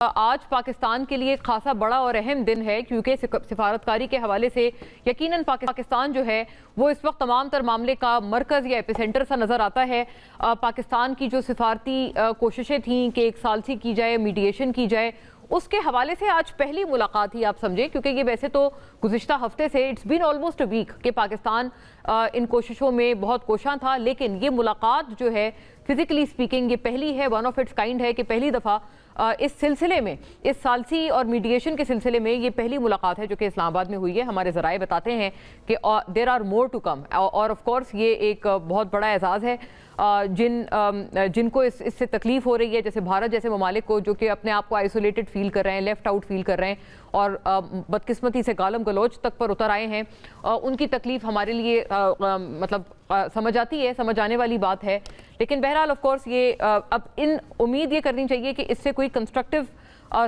آج پاکستان کے لیے ایک خاصا بڑا اور اہم دن ہے کیونکہ سفارتکاری کے حوالے سے یقیناً پاکستان جو ہے وہ اس وقت تمام تر معاملے کا مرکز یا ایپی سینٹر سا نظر آتا ہے۔ پاکستان کی جو سفارتی کوششیں تھیں کہ ایک ثالثی کی جائے، میڈیشن کی جائے، اس کے حوالے سے آج پہلی ملاقات ہی آپ سمجھیں، کیونکہ یہ ویسے تو گزشتہ ہفتے سے it's been almost a week کہ پاکستان ان کوششوں میں بہت کوشاں تھا، لیکن یہ ملاقات جو ہے فزیکلی سپیکنگ یہ پہلی ہے، ون آف اٹس کائنڈ ہے کہ پہلی دفعہ اس سلسلے میں، اس ثالثی اور میڈیشن کے سلسلے میں یہ پہلی ملاقات ہے جو کہ اسلام آباد میں ہوئی ہے۔ ہمارے ذرائع بتاتے ہیں کہ there are more to come, اور آف کورس یہ ایک بہت بڑا اعزاز ہے جن کو اس سے تکلیف ہو رہی ہے، جیسے بھارت جیسے ممالک کو جو کہ اپنے آپ کو آئسولیٹڈ فیل کر رہے ہیں، لیفٹ آؤٹ فیل کر رہے ہیں اور بدقسمتی سے گالم گلوچ تک پر اتر آئے ہیں۔ ان کی تکلیف ہمارے لیے مطلب سمجھ آتی ہے، سمجھ آنے والی بات ہے، لیکن بہرحال آف کورس یہ اب امید یہ کرنی چاہیے کہ اس سے کوئی کنسٹرکٹیو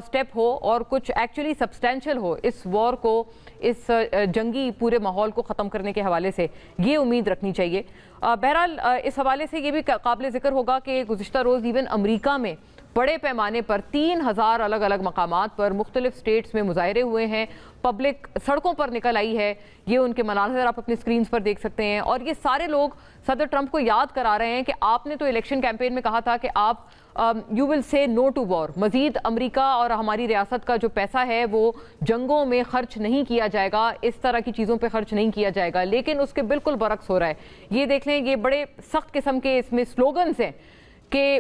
سٹیپ ہو اور کچھ ایکچولی سبسٹینشل ہو اس وار کو، اس جنگی پورے ماحول کو ختم کرنے کے حوالے سے، یہ امید رکھنی چاہیے۔ بہرحال اس حوالے سے یہ بھی قابل ذکر ہوگا کہ گزشتہ روز ایون امریکہ میں بڑے پیمانے پر 3000 الگ الگ مقامات پر مختلف سٹیٹس میں مظاہرے ہوئے ہیں، پبلک سڑکوں پر نکل آئی ہے، یہ ان کے مناظر آپ اپنی سکرینز پر دیکھ سکتے ہیں، اور یہ سارے لوگ صدر ٹرمپ کو یاد کرا رہے ہیں کہ آپ نے تو الیکشن کیمپین میں کہا تھا کہ آپ یو ول سے نو ٹو وار، مزید امریکہ اور ہماری ریاست کا جو پیسہ ہے وہ جنگوں میں خرچ نہیں کیا جائے گا، اس طرح کی چیزوں پہ خرچ نہیں کیا جائے گا، لیکن اس کے بالکل برعکس ہو رہا ہے۔ یہ دیکھ لیں، یہ بڑے سخت قسم کے اس میں سلوگنز ہیں کہ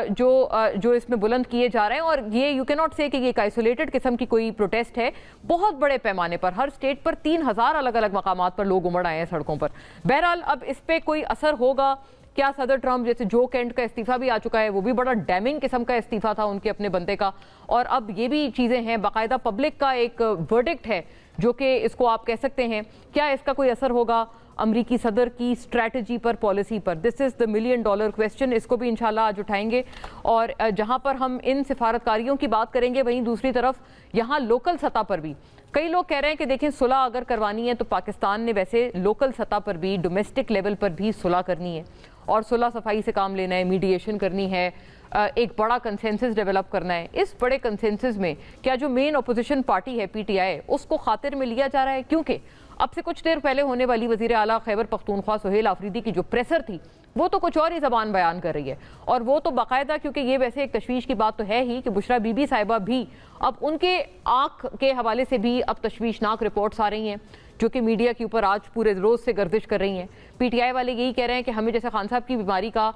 جو اس میں بلند کیے جا رہے ہیں، اور یہ یو کی ناٹ سے کہ یہ ایک آئسولیٹڈ قسم کی کوئی پروٹیسٹ ہے، بہت بڑے پیمانے پر ہر سٹیٹ پر 3000 الگ الگ مقامات پر لوگ امڑ آئے ہیں سڑکوں پر۔ بہرحال اب اس پہ کوئی اثر ہوگا کیا؟ صدر ٹرمپ جیسے جو کینٹ کا استعفیٰ بھی آ چکا ہے، وہ بھی بڑا ڈیمنگ قسم کا استعفیٰ تھا ان کے اپنے بندے کا، اور اب یہ بھی چیزیں ہیں، باقاعدہ پبلک کا ایک ورڈکٹ ہے جو کہ اس کو آپ کہہ سکتے ہیں، کیا اس کا کوئی اثر ہوگا امریکی صدر کی اسٹریٹجی پر، پالیسی پر؟ This is the $1 million question, اس کو بھی انشاءاللہ آج اٹھائیں گے، اور جہاں پر ہم ان سفارتکاریوں کی بات کریں گے وہیں دوسری طرف یہاں لوکل سطح پر بھی کئی لوگ کہہ رہے ہیں کہ دیکھیں صلح اگر کروانی ہے تو پاکستان نے ویسے لوکل سطح پر بھی، ڈومیسٹک لیول پر بھی صلح کرنی ہے اور صلح صفائی سے کام لینا ہے، میڈیشن کرنی ہے، ایک بڑا کنسنسس ڈیولپ کرنا ہے۔ اس بڑے کنسنسس میں کیا جو مین اپوزیشن پارٹی ہے پی ٹی آئی، اس کو خاطر میں لیا جا رہا ہے؟ کیونکہ اب سے کچھ دیر پہلے ہونے والی وزیر اعلیٰ خیبر پختونخوا سہیل آفریدی کی جو پریسر تھی وہ تو کچھ اور ہی زبان بیان کر رہی ہے، اور وہ تو باقاعدہ، کیونکہ یہ ویسے ایک تشویش کی بات تو ہے ہی کہ بشریٰ بی بی صاحبہ بھی اب ان کے آنکھ کے حوالے سے بھی اب تشویشناک رپورٹس آ رہی ہیں جو کہ میڈیا کے اوپر آج پورے روز سے گردش کر رہی ہیں۔ پی ٹی آئی والے یہی کہہ رہے ہیں کہ ہمیں جیسے خان صاحب کی بیماری کا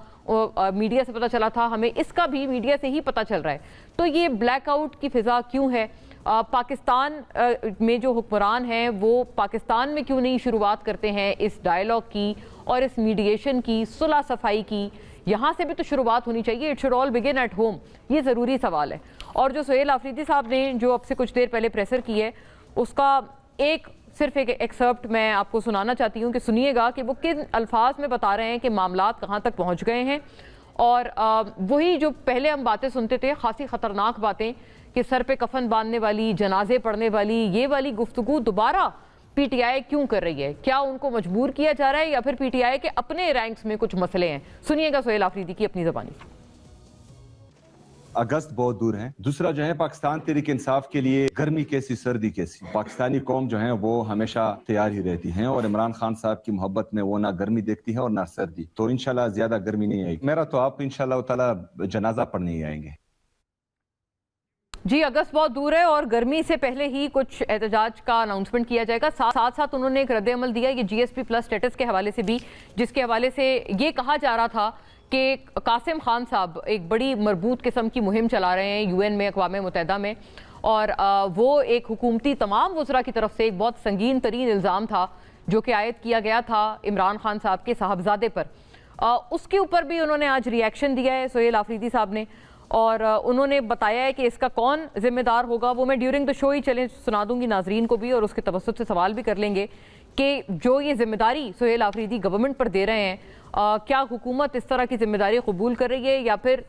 میڈیا سے پتہ چلا تھا، ہمیں اس کا بھی میڈیا سے ہی پتہ چل رہا ہے۔ تو یہ بلیک آؤٹ کی فضا کیوں ہے؟ پاکستان میں جو حکمران ہیں وہ پاکستان میں کیوں نہیں شروعات کرتے ہیں اس ڈائیلاگ کی اور اس میڈیشن کی، صلح صفائی کی؟ یہاں سے بھی تو شروعات ہونی چاہیے، it should all begin at home, یہ ضروری سوال ہے۔ اور جو سہیل آفریدی صاحب نے جو اب سے کچھ دیر پہلے پریسر کی ہے، اس کا صرف ایک ایکسرپٹ میں آپ کو سنانا چاہتی ہوں کہ سنیے گا کہ وہ کن الفاظ میں بتا رہے ہیں کہ معاملات کہاں تک پہنچ گئے ہیں، اور وہی جو پہلے ہم باتیں سنتے تھے، خاصی خطرناک باتیں کہ سر پہ کفن باندھنے والی، جنازے پڑھنے والی، یہ والی گفتگو دوبارہ پی ٹی آئی کیوں کر رہی ہے؟ کیا ان کو مجبور کیا جا رہا ہے یا پھر پی ٹی آئی کے اپنے رینکس میں کچھ مسئلے ہیں؟ سنیے گا سہیل آفریدی کی اپنی زبانی۔ اگست بہت دور ہیں۔ دوسرا جو ہے پاکستان تحریک انصاف کے لیے گرمی کیسی سردی کیسی، پاکستانی قوم جو ہے وہ ہمیشہ تیار ہی رہتی ہیں، اور عمران خان صاحب کی محبت میں وہ نہ گرمی دیکھتی ہیں اور نہ سردی، تو انشاءاللہ زیادہ گرمی نہیں آئے گی۔ میرا تو آپ انشاءاللہ تعالی جنازہ پڑھنے ہی آئیں گے۔ جی، اگست بہت دور ہے اور گرمی سے پہلے ہی کچھ احتجاج کا اناؤنسمنٹ کیا جائے گا، ساتھ ساتھ انہوں نے ایک رد عمل دیا یہ جی ایس پی پلس سٹیٹس کے حوالے سے بھی، جس کے حوالے سے یہ کہا جا رہا تھا کہ قاسم خان صاحب ایک بڑی مربوط قسم کی مہم چلا رہے ہیں یو این میں، اقوام متحدہ میں، اور وہ ایک حکومتی تمام وزراء کی طرف سے ایک بہت سنگین ترین الزام تھا جو کہ عائد کیا گیا تھا عمران خان صاحب کے صاحبزادے پر۔ اس کے اوپر بھی انہوں نے آج ری ایکشن دیا ہے سہیل آفریدی صاحب نے، اور انہوں نے بتایا ہے کہ اس کا کون ذمہ دار ہوگا، وہ میں during the show he challenge سنا دوں گی ناظرین کو بھی، اور اس کے توسط سے سوال بھی کر لیں گے کہ جو یہ ذمہ داری سہیل آفریدی گورنمنٹ پر دے رہے ہیں، کیا حکومت اس طرح کی ذمہ داری قبول کر رہی ہے، یا پھر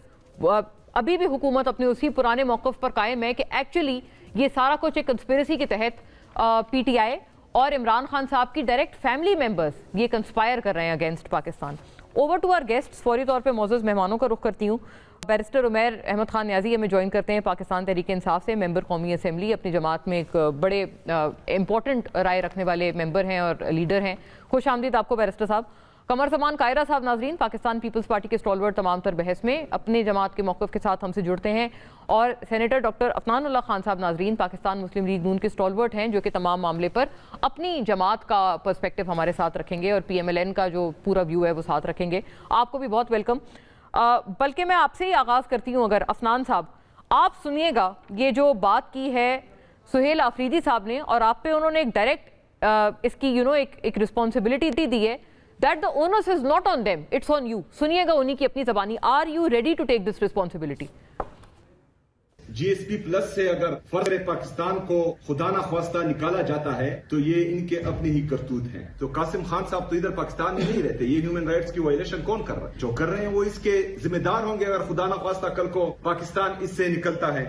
ابھی بھی حکومت اپنے اسی پرانے موقف پر قائم ہے کہ ایکچولی یہ سارا کچھ ایک کنسپیریسی کے تحت پی ٹی آئی اور عمران خان صاحب کی ڈائریکٹ فیملی ممبرز یہ کنسپائر کر رہے ہیں against Pakistan? Over to our guest, فوری طور پہ معزز مہمانوں کا رخ کرتی ہوں. بیرسٹر عمیر احمد خان نیازی ہمیں جوائن کرتے ہیں پاکستان تحریک انصاف سے، ممبر قومی اسمبلی، اپنی جماعت میں ایک بڑے امپورٹنٹ رائے رکھنے والے ممبر ہیں اور لیڈر ہیں. خوش آمدید آپ کو بیرسٹر صاحب. قمر زمان قاہرہ صاحب ناظرین پاکستان پیپلز پارٹی کے اسٹالورٹ تمام تر بحث میں اپنی جماعت کے موقف کے ساتھ ہم سے جڑتے ہیں، اور سینیٹر ڈاکٹر عفنان اللہ خان صاحب ناظرین پاکستان مسلم لیگ نون کے اسٹالورٹ ہیں، جو کہ تمام معاملے پر اپنی جماعت کا پرسپیکٹو ہمارے ساتھ رکھیں گے اور پی ایم ایل این کا جو پورا ویو ہے وہ ساتھ رکھیں گے. آپ کو بھی بہت ویلکم. بلکہ میں آپ سے ہی آغاز کرتی ہوں. اگر عفنان صاحب آپ سنیے گا یہ جو بات کی ہے سہیل آفریدی صاحب نے، اور آپ پہ انہوں نے ایک ڈائریکٹ اس کی ایک رسپانسبلٹی دی ہے that the onus is not on them, it's on you. سنیے گا انہی کی اپنی زبانی. Are you ready to take this responsibility? G S P plus سے اگر فرض پاکستان کو خدا نہ خواستہ نکالا جاتا ہے تو یہ ان کے اپنی ہی کرتوت ہیں. تو قاسم خان صاحب تو ادھر پاکستان میں نہیں رہتے، یہ ہیومن رائٹس کی وائلیشن کون کر رہا ہے؟ جو کر رہے ہیں وہ اس کے ذمہ دار ہوں گے اگر خدا نہ خواستہ کل کو پاکستان اس سے نکلتا ہے.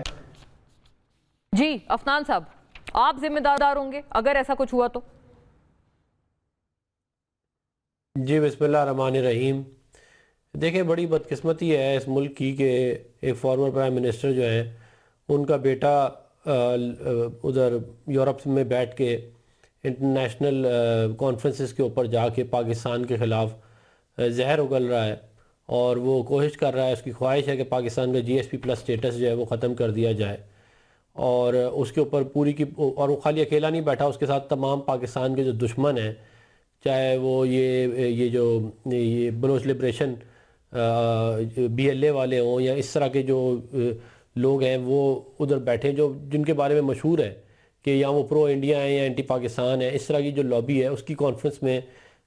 جی عفنان صاحب آپ ذمہ دار ہوں گے اگر ایسا کچھ ہوا تو؟ جی بسم اللہ الرحمن الرحیم. دیکھیں بڑی بدقسمتی ہے اس ملک کی کہ ایک فارمر پرائم منسٹر جو ہیں ان کا بیٹا ادھر یورپ میں بیٹھ کے انٹرنیشنل کانفرنسز کے اوپر جا کے پاکستان کے خلاف زہر اگل رہا ہے، اور وہ کوشش کر رہا ہے، اس کی خواہش ہے کہ پاکستان کا جی ایس پی پلس سٹیٹس جو ہے وہ ختم کر دیا جائے. اور اس کے اوپر پوری کی، اور وہ خالی اکیلا نہیں بیٹھا، اس کے ساتھ تمام پاکستان کے جو دشمن ہیں، چاہے وہ یہ جو Baloch liberation B L A والے ہوں یا اس طرح کے جو لوگ ہیں وہ ادھر بیٹھے جن کے بارے میں مشہور ہے کہ یا وہ پرو انڈیا ہیں یا اینٹی پاکستان ہے. اس طرح کی جو لابی ہے اس کی کانفرنس میں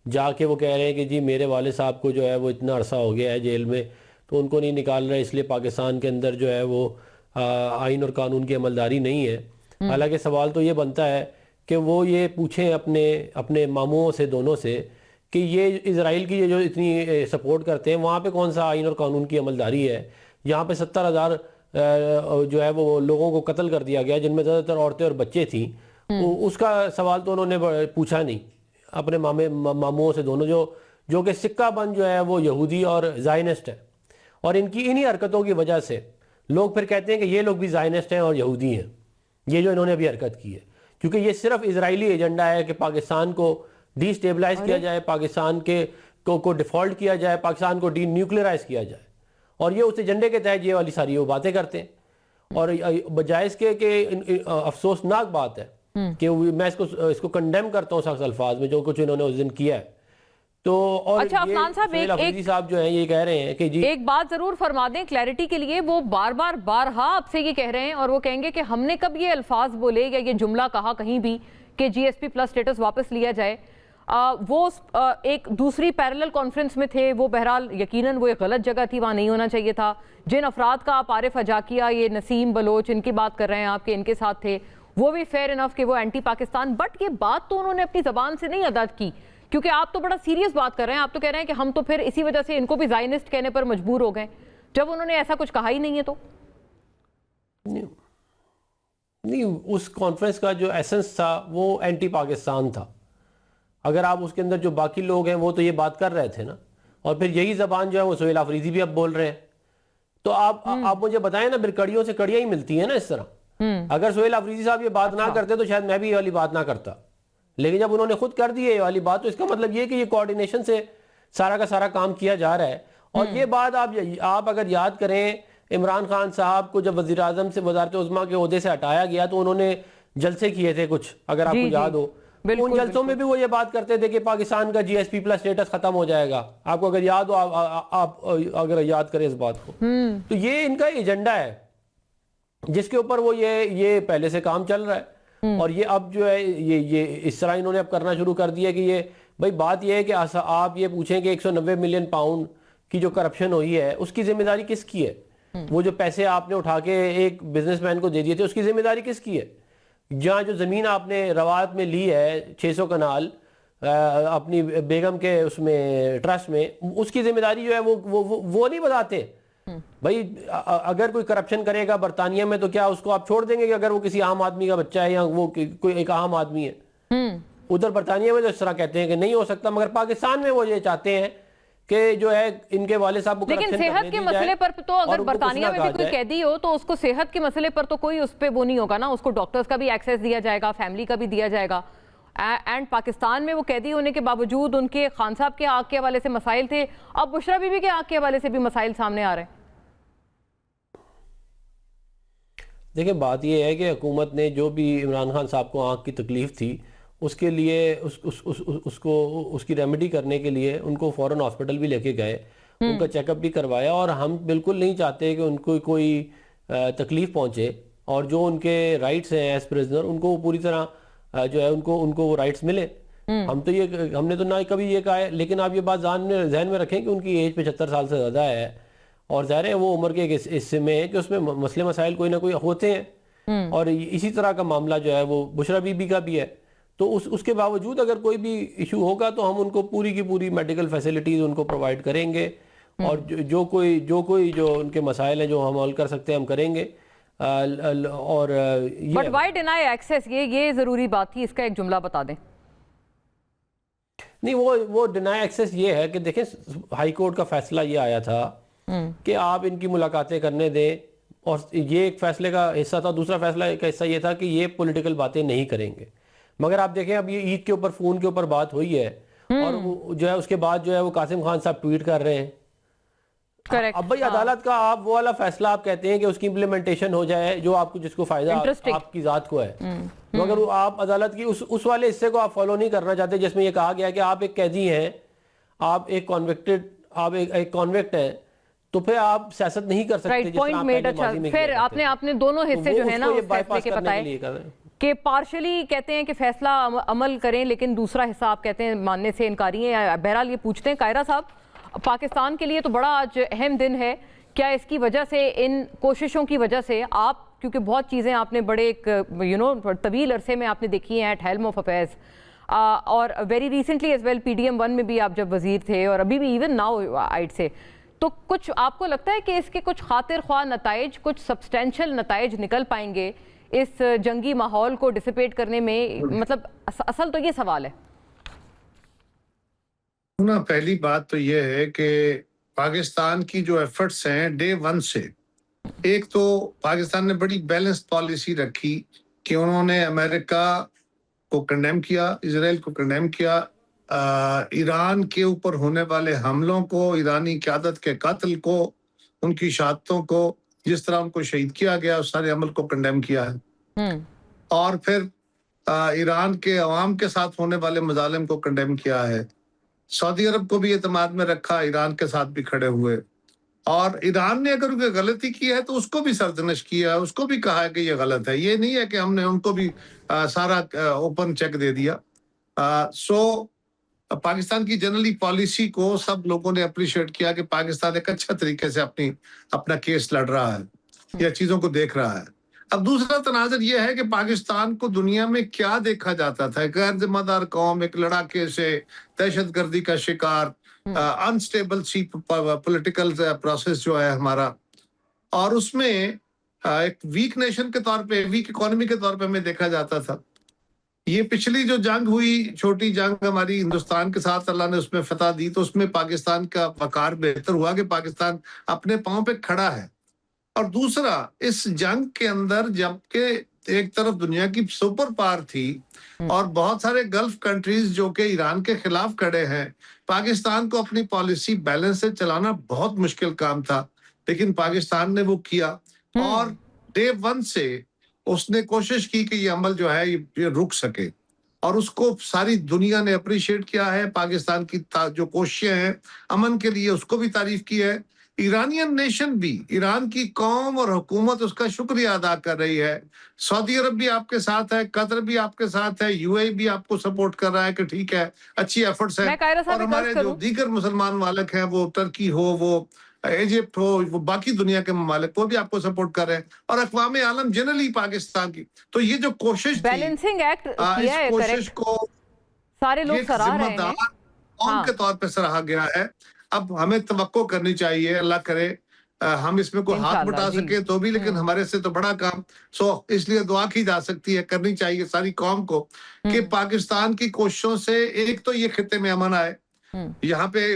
جا کے وہ کہہ رہے ہیں کہ جی میرے والد صاحب کو جو ہے وہ اتنا عرصہ ہو گیا ہے جیل میں تو ان کو نہیں نکال رہے، اس لیے پاکستان کے اندر جو ہے وہ آئین اور قانون کی عملداری نہیں ہے. حالانکہ سوال تو یہ بنتا ہے کہ وہ یہ پوچھیں اپنے ماموں سے دونوں سے کہ یہ اسرائیل کی جو اتنی سپورٹ کرتے ہیں وہاں پہ کون سا آئین اور قانون کی عملداری ہے؟ یہاں پہ 70,000 جو ہے وہ لوگوں کو قتل کر دیا گیا جن میں زیادہ تر عورتیں اور بچے تھیں. اس کا سوال تو انہوں نے پوچھا نہیں اپنے ماموں سے دونوں، جو کہ سکہ بند جو ہے وہ یہودی اور زائنسٹ ہے. اور انہی حرکتوں کی وجہ سے لوگ پھر کہتے ہیں کہ یہ لوگ بھی زائنسٹ ہیں اور یہودی ہیں، یہ جو انہوں نے ابھی حرکت کی ہے، کیونکہ یہ صرف اسرائیلی ایجنڈا ہے کہ پاکستان کو ڈی سٹیبلائز کیا جائے، پاکستان کو ڈیفالٹ کیا جائے، پاکستان کو ڈی نیوکلیرائز کیا جائے. اور یہ اس ایجنڈے کے تحت یہ والی ساری وہ باتیں کرتے ہیں. اور بجائے اس کے کہ افسوسناک بات ہے کہ میں اس کو کنڈیم کرتا ہوں سخت الفاظ میں جو کچھ انہوں نے اس دن کیا ہے. تو اور اچھا عفنان صاحب صاحب جو ہیں یہ کہہ رہے ہیں کہ جی ایک بات ضرور فرما دیں کلیئرٹی کے لیے، وہ بارہا آپ سے یہ کہہ رہے ہیں اور وہ کہیں گے کہ ہم نے کب یہ الفاظ بولے یا یہ جملہ کہا کہیں بھی کہ جی ایس پی پلس سٹیٹس واپس لیا جائے. وہ ایک دوسری پیرلل کانفرنس میں تھے، وہ بہرحال یقیناً وہ ایک غلط جگہ تھی، وہاں نہیں ہونا چاہیے تھا. جن افراد کا آپ عارف حجاکیہ، یہ نسیم بلوچ، ان کی بات کر رہے ہیں آپ کے ان کے ساتھ تھے، وہ بھی فیئر انف کہ وہ اینٹی پاکستان، بٹ یہ بات تو انہوں نے اپنی زبان سے نہیں ادا کی، کیونکہ آپ تو بڑا سیریس بات کر رہے ہیں. آپ تو کہہ رہے ہیں کہ ہم تو پھر اسی وجہ سے ان کو بھی زائنسٹ کہنے پر مجبور ہو گئے، جب انہوں نے ایسا کچھ کہا ہی نہیں ہے. تو نہیں، اس کانفرنس کا جو ایسنس تھا وہ اینٹی پاکستان تھا. اگر آپ اس کے اندر جو باقی لوگ ہیں وہ تو یہ بات کر رہے تھے نا، اور پھر یہی زبان جو ہے وہ سہیل آفریدی بھی اب بول رہے ہیں. تو آپ مجھے بتائیں نا، پھر کڑیوں سے کڑیاں ہی ملتی ہیں نا اس طرح. اگر سہیل آفریدی صاحب یہ بات نہ کرتے تو شاید میں بھی یہ والی بات نہ کرتا، لیکن جب انہوں نے خود کر دی ہے یہ والی بات تو اس کا مطلب یہ کہ یہ کوارڈینیشن سے سارا کا سارا کام کیا جا رہا ہے. اور یہ بات آپ اگر یاد کریں، عمران خان صاحب کو جب وزیر اعظم سے وزارت عظمیٰ کے عہدے سے ہٹایا گیا تو انہوں نے جلسے کیے تھے کچھ، اگر آپ کو یاد ہو. ان جلسوں میں بھی وہ یہ بات کرتے تھے کہ پاکستان کا جی ایس پی پلس سٹیٹس ختم ہو جائے گا. آپ کو اگر یاد ہو، آپ اگر یاد کریں اس بات کو، تو یہ ان کا ایجنڈا ہے جس کے اوپر وہ یہ پہلے سے کام چل رہا ہے. اور یہ اب جو ہے یہ اس طرح انہوں نے اب کرنا شروع کر دیا کہ یہ بھائی بات یہ ہے کہ آپ یہ پوچھیں کہ 190 ملین پاؤنڈ کی جو کرپشن ہوئی ہے اس کی ذمہ داری کس کی ہے؟ وہ جو پیسے آپ نے اٹھا کے ایک بزنس مین کو دے دیے تھے اس کی ذمہ داری کس کی ہے؟ جہاں جو زمین آپ نے روایت میں لی ہے 600 کنال اپنی بیگم کے اس میں ٹرسٹ میں، اس کی ذمہ داری جو ہے وہ نہیں بتاتے. بھائی اگر کوئی کرپشن کرے گا برطانیہ میں تو کیا اس کو آپ چھوڑ دیں گے کہ اگر وہ کسی عام آدمی کا بچہ ہے یا وہ کوئی ایک عام آدمی ہے؟ ادھر برطانیہ میں تو اس طرح کہتے ہیں کہ نہیں ہو سکتا، مگر پاکستان میں وہ یہ چاہتے ہیں کہ جو ہے ان کے والد صاحب کو لیکن کرپشن صحت کرنے کے دی جائے مسئلے پر تو اور اگر ان کو کچھ برطانیہ نہ میں کہا بھی کوئی جائے۔ قیدی ہو تو اس کو صحت کے مسئلے پر تو کوئی اس پہ وہ نہیں ہوگا نا، اس کو ڈاکٹرز کا بھی ایکسیس دیا جائے گا، فیملی کا بھی دیا جائے گا۔ اینڈ پاکستان میں وہ قیدی ہونے کے باوجود ان کے خان صاحب کے آگ کے حوالے سے مسائل تھے، اب بشرا بی بی کے آگ کے حوالے سے بھی مسائل سامنے آ رہے ہیں۔ دیکھیں بات یہ ہے کہ حکومت نے جو بھی عمران خان صاحب کو آنکھ کی تکلیف تھی اس کے لیے اس کی ریمیڈی کرنے کے لیے ان کو فوراً ہاسپٹل بھی لے کے گئے، ان کا چیک اپ بھی کروایا، اور ہم بالکل نہیں چاہتے کہ ان کو کوئی تکلیف پہنچے، اور جو ان کے رائٹس ہیں ایز پریزنر ان کو پوری طرح جو ہے ان کو وہ رائٹس ملے۔ ہم نے تو نہ کبھی یہ کہا ہے، لیکن آپ یہ بات ذہن میں رکھیں کہ ان کی ایج 75 سال سے زیادہ ہے، اور ظاہر ہے وہ عمر کے ایک حصے میں ہے کہ اس میں مسئلے مسائل کوئی نہ کوئی ہوتے ہیں، اور اسی طرح کا معاملہ جو ہے وہ بشرا بی بی کا بھی ہے۔ تو اس کے باوجود اگر کوئی بھی ایشو ہوگا تو ہم ان کو پوری کی پوری میڈیکل فیسلٹیز ان کو پرووائڈ کریں گے، اور جو ان کے مسائل ہیں جو ہم حل کر سکتے ہیں ہم کریں گے۔ اور بٹ وائی ڈینائی ایکسیس، یہ ضروری بات تھی، اس کا ایک جملہ بتا دیں۔ نہیں، وہ ڈینائی ایکسیس یہ ہے کہ دیکھیں ہائی کورٹ کا فیصلہ یہ آیا تھا کہ آپ ان کی ملاقاتیں کرنے دیں، اور یہ ایک فیصلے کا حصہ تھا۔ دوسرا فیصلہ کا حصہ یہ تھا کہ یہ پولیٹیکل باتیں نہیں کریں گے۔ مگر آپ دیکھیں اب یہ عید کے اوپر فون کے اوپر بات ہوئی ہے، اور جو ہے اس کے بعد جو ہے وہ قاسم خان صاحب ٹویٹ کر رہے ہیں۔ اب بھائی عدالت کا آپ وہ والا فیصلہ آپ کہتے ہیں کہ اس کی امپلیمنٹیشن ہو جائے جو آپ کو جس کو فائدہ آپ کی ذات کو ہے، مگر آپ عدالت کی اس والے حصے کو آپ فالو نہیں کرنا چاہتے جس میں یہ کہا گیا کہ آپ ایک قیدی ہیں، آپ ایک کانوکٹ ہیں، تو پھر آپ سیاست نہیں کر سکتے جس طرح آپ پہلے ماضی میں پھر آپ نے دونوں حصے جو ہے نا اس فیصلے کے بتائے کہ پارشلی کہتے ہیں کہ فیصلہ عمل کریں، لیکن دوسرا حصہ آپ کہتے ہیں ماننے سے انکاری ہیں۔ بہرحال یہ پوچھتے ہیں قاہرہ صاحب، پاکستان کے لیے تو بڑا آج اہم دن ہے، کیا اس کی وجہ سے، ان کوششوں کی وجہ سے آپ، کیونکہ بہت چیزیں آپ نے بڑے ایک طویل عرصے میں آپ نے دیکھی ہیں ایٹ ہیلم آف افیئرز، اور very recently as well PDM-1 میں بھی آپ جب وزیر تھے، اور ابھی بھی ایون ناؤ آئٹ سے، تو کچھ آپ کو لگتا ہے کہ اس کے کچھ خاطر خواہ نتائج، کچھ سبسٹینشل نتائج نکل پائیں گے اس جنگی ماحول کو ڈسپیٹ کرنے میں؟ مطلب اصل تو یہ سوال ہے نا۔ پہلی بات تو یہ ہے کہ پاکستان کی جو ایفرٹس ہیں ڈے 1 سے، ایک تو پاکستان نے بڑی بیلنس پالیسی رکھی کہ انہوں نے امریکہ کو کنڈیم کیا، اسرائیل کو کنڈیم کیا، ایران کے اوپر ہونے والے حملوں کو، ایرانی قیادت کے قتل کو، ان کی شہادتوں کو، جس طرح ان کو شہید کیا گیا، اس سارے عمل کو کنڈیم کیا ہے، اور پھر ایران کے عوام کے ساتھ ہونے والے مظالم کو کنڈیم کیا ہے۔ سعودی عرب کو بھی اعتماد میں رکھا، ایران کے ساتھ بھی کھڑے ہوئے، اور ایران نے اگر کوئی غلطی کی ہے تو اس کو بھی سرزنش کیا ہے، اس کو بھی کہا ہے کہ یہ غلط ہے۔ یہ نہیں ہے کہ ہم نے ان کو بھی سارا اوپن چیک دے دیا۔ پاکستان کی جنرلی پالیسی کو سب لوگوں نے اپریشیٹ کیا کہ پاکستان ایک اچھا طریقے سے اپنا کیس لڑ رہا ہے یا چیزوں کو دیکھ رہا ہے۔ اب دوسرا تناظر یہ ہے کہ پاکستان کو دنیا میں کیا دیکھا جاتا تھا؟ غیر ذمہ دار قوم، ایک لڑاکے سے، دہشت گردی کا شکار، انسٹیبل سی پولیٹیکل پروسیس جو ہے ہمارا، اور اس میں ایک ویک نیشن کے طور پہ، ویک اکانومی کے طور پہ ہمیں دیکھا جاتا تھا۔ یہ پچھلی جو جنگ ہوئی، چھوٹی جنگ ہماری ہندوستان کے ساتھ، اللہ نے اس میں فتح دی، تو اس میں پاکستان کا وقار بہتر ہوا کہ پاکستان اپنے پاؤں پہ کھڑا ہے۔ اور دوسرا، اس جنگ کے اندر جبکہ ایک طرف دنیا کی سپر پاور تھی اور بہت سارے گلف کنٹریز جو کہ ایران کے خلاف کھڑے ہیں، پاکستان کو اپنی پالیسی بیلنس سے چلانا بہت مشکل کام تھا، لیکن پاکستان نے وہ کیا، اور ڈے 1 سے اس نے کوشش کی کہ یہ عمل جو ہے یہ رک سکے، اور اس کو ساری دنیا نے اپریشیٹ کیا ہے۔ پاکستان کی جو کوششیں ہیں امن کے لیے، اس کو بھی تعریف کی ہے۔ ایرانین نیشن بھی، ایران کی قوم اور حکومت اس کا شکریہ ادا کر رہی ہے۔ سعودی عرب بھی آپ کے ساتھ ہے، قطر بھی آپ کے ساتھ ہے، UAE بھی آپ کو سپورٹ کر رہا ہے کہ ٹھیک ہے، اچھی ایفرٹس ہیں، اور ہمارے جو دیگر مسلمان ممالک ہیں، وہ ترکی ہو، وہ ایجپٹ ہو، وہ باقی دنیا کے ممالک، وہ بھی آپ کو سپورٹ کر رہے ہیں، اور اقوام عالم جنرلی پاکستان کی۔ تو یہ جو کوشش تھی، بیلنسنگ ایکٹ کیا ہے، اس کوشش کو سارے لوگ سراہ ذمہ رہے ہیں، دار قوم کے طور پہ سراہا گیا ہے۔ اب ہمیں توقع کرنی چاہیے، اللہ کرے ہم اس میں کوئی ہاتھ بٹا سکے تو بھی، لیکن ہمارے سے تو بڑا کام، اس لیے دعا کی جا سکتی ہے، کرنی چاہیے ساری قوم کو کہ پاکستان کی کوششوں سے ایک تو یہ خطے میں امن آئے، یہاں پہ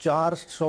400